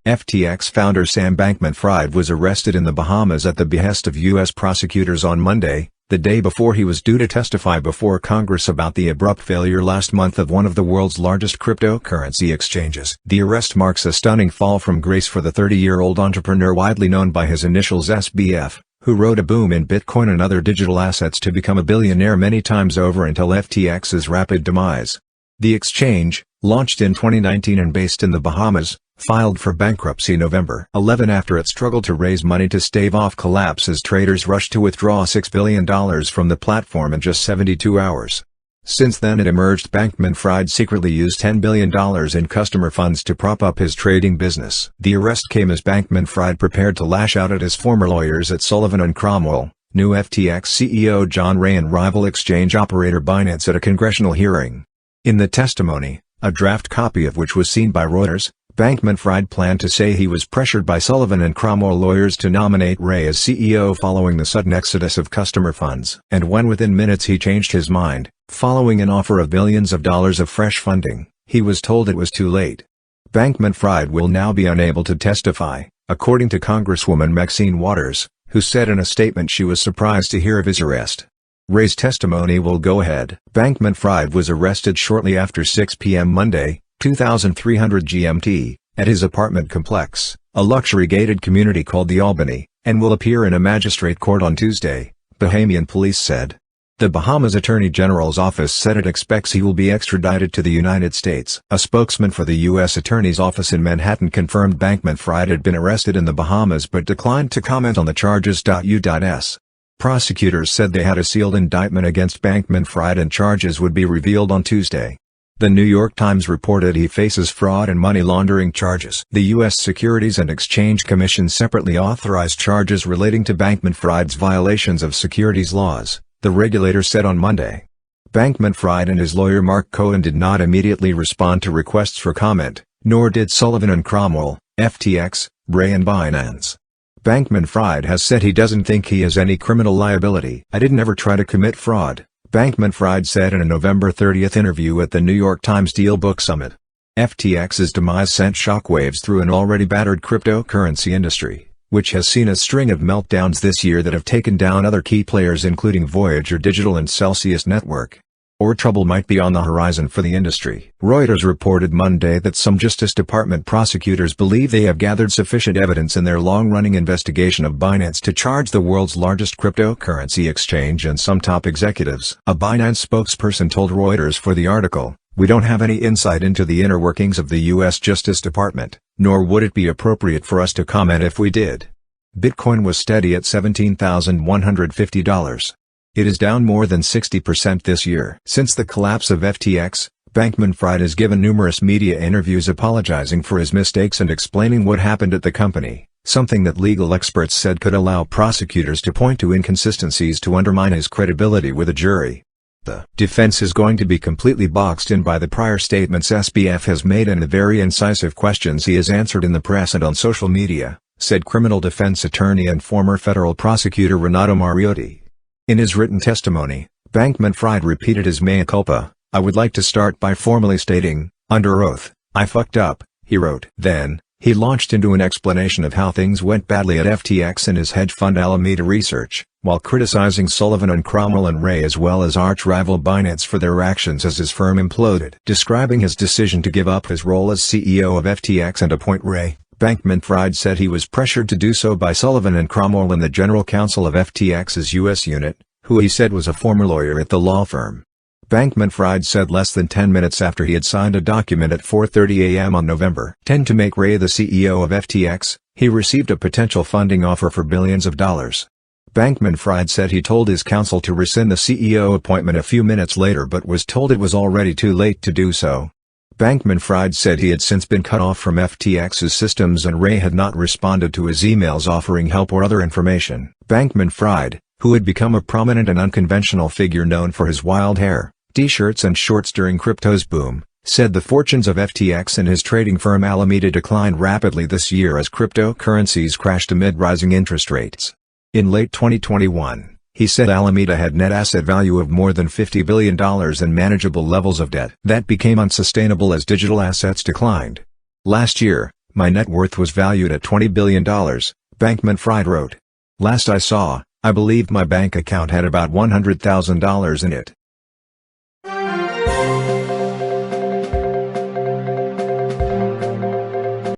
FTX founder Sam Bankman-Fried was arrested in the Bahamas at the behest of U.S. prosecutors on Monday, the day before he was due to testify before Congress about the abrupt failure last month of one of the world's largest cryptocurrency exchanges. The arrest marks a stunning fall from grace for the 30-year-old entrepreneur widely known by his initials SBF, who rode a boom in Bitcoin and other digital assets to become a billionaire many times over until FTX's rapid demise. The exchange, launched in 2019 and based in the Bahamas, filed for bankruptcy November 11 after it struggled to raise money to stave off collapse as traders rushed to withdraw $6 billion from the platform in just 72 hours. Since then it emerged Bankman-Fried secretly used $10 billion in customer funds to prop up his trading business. The arrest came as Bankman-Fried prepared to lash out at his former lawyers at Sullivan & Cromwell, new FTX CEO John Ray and rival exchange operator Binance at a congressional hearing. In the testimony, a draft copy of which was seen by Reuters, Bankman-Fried planned to say he was pressured by Sullivan & Cromwell lawyers to nominate Ray as CEO following the sudden exodus of customer funds. And when within minutes he changed his mind, following an offer of billions of dollars of fresh funding, he was told it was too late. Bankman-Fried will now be unable to testify, according to Congresswoman Maxine Waters, who said in a statement she was surprised to hear of his arrest. Ray's testimony will go ahead. Bankman-Fried was arrested shortly after 6 p.m. Monday, 2300 GMT, at his apartment complex, a luxury-gated community called the Albany, and will appear in a magistrate court on Tuesday, Bahamian police said. The Bahamas Attorney General's office said it expects he will be extradited to the United States. A spokesman for the U.S. Attorney's Office in Manhattan confirmed Bankman-Fried had been arrested in the Bahamas but declined to comment on the charges. U.S. Prosecutors said they had a sealed indictment against Bankman-Fried and charges would be revealed on Tuesday. The New York Times reported he faces fraud and money laundering charges. The U.S. Securities and Exchange Commission separately authorized charges relating to Bankman-Fried's violations of securities laws, the regulator said on Monday. Bankman-Fried and his lawyer Mark Cohen did not immediately respond to requests for comment, nor did Sullivan & Cromwell, FTX, Ray and Binance. Bankman-Fried has said he doesn't think he has any criminal liability. "I didn't ever try to commit fraud," Bankman-Fried said in a November 30 interview at the New York Times Deal Book Summit. FTX's demise sent shockwaves through an already battered cryptocurrency industry, which has seen a string of meltdowns this year that have taken down other key players including Voyager Digital and Celsius Network. Or trouble might be on the horizon for the industry. Reuters reported Monday that some Justice Department prosecutors believe they have gathered sufficient evidence in their long-running investigation of Binance to charge the world's largest cryptocurrency exchange and some top executives. A Binance spokesperson told Reuters for the article, "We don't have any insight into the inner workings of the U.S. Justice Department, nor would it be appropriate for us to comment if we did." Bitcoin was steady at $17,150. It is down more than 60% this year. Since the collapse of FTX, Bankman-Fried has given numerous media interviews apologizing for his mistakes and explaining what happened at the company, something that legal experts said could allow prosecutors to point to inconsistencies to undermine his credibility with a jury. The defense is going to be completely boxed in by the prior statements SBF has made and the very incisive questions he has answered in the press and on social media, said criminal defense attorney and former federal prosecutor Renato Mariotti. In his written testimony, Bankman-Fried repeated his mea culpa. "I would like to start by formally stating, under oath, I fucked up," he wrote. Then, he launched into an explanation of how things went badly at FTX and his hedge fund Alameda Research, while criticizing Sullivan & Cromwell and Ray as well as arch-rival Binance for their actions as his firm imploded. Describing his decision to give up his role as CEO of FTX and appoint Ray, Bankman-Fried said he was pressured to do so by Sullivan & Cromwell and the general counsel of FTX's U.S. unit, who he said was a former lawyer at the law firm. Bankman-Fried said less than 10 minutes after he had signed a document at 4:30 a.m. on November 10 to make Ray the CEO of FTX, he received a potential funding offer for billions of dollars. Bankman-Fried said he told his counsel to rescind the CEO appointment a few minutes later but was told it was already too late to do so. Bankman-Fried said he had since been cut off from FTX's systems and Ray had not responded to his emails offering help or other information. Bankman-Fried, who had become a prominent and unconventional figure known for his wild hair, t-shirts and shorts during crypto's boom, said the fortunes of FTX and his trading firm Alameda declined rapidly this year as cryptocurrencies crashed amid rising interest rates. In late 2021, he said Alameda had net asset value of more than $50 billion and manageable levels of debt that became unsustainable as digital assets declined. Last year, My net worth was valued at $20 billion, Bankman-Fried wrote. Last I saw, I believed my bank account had about $100,000 in it.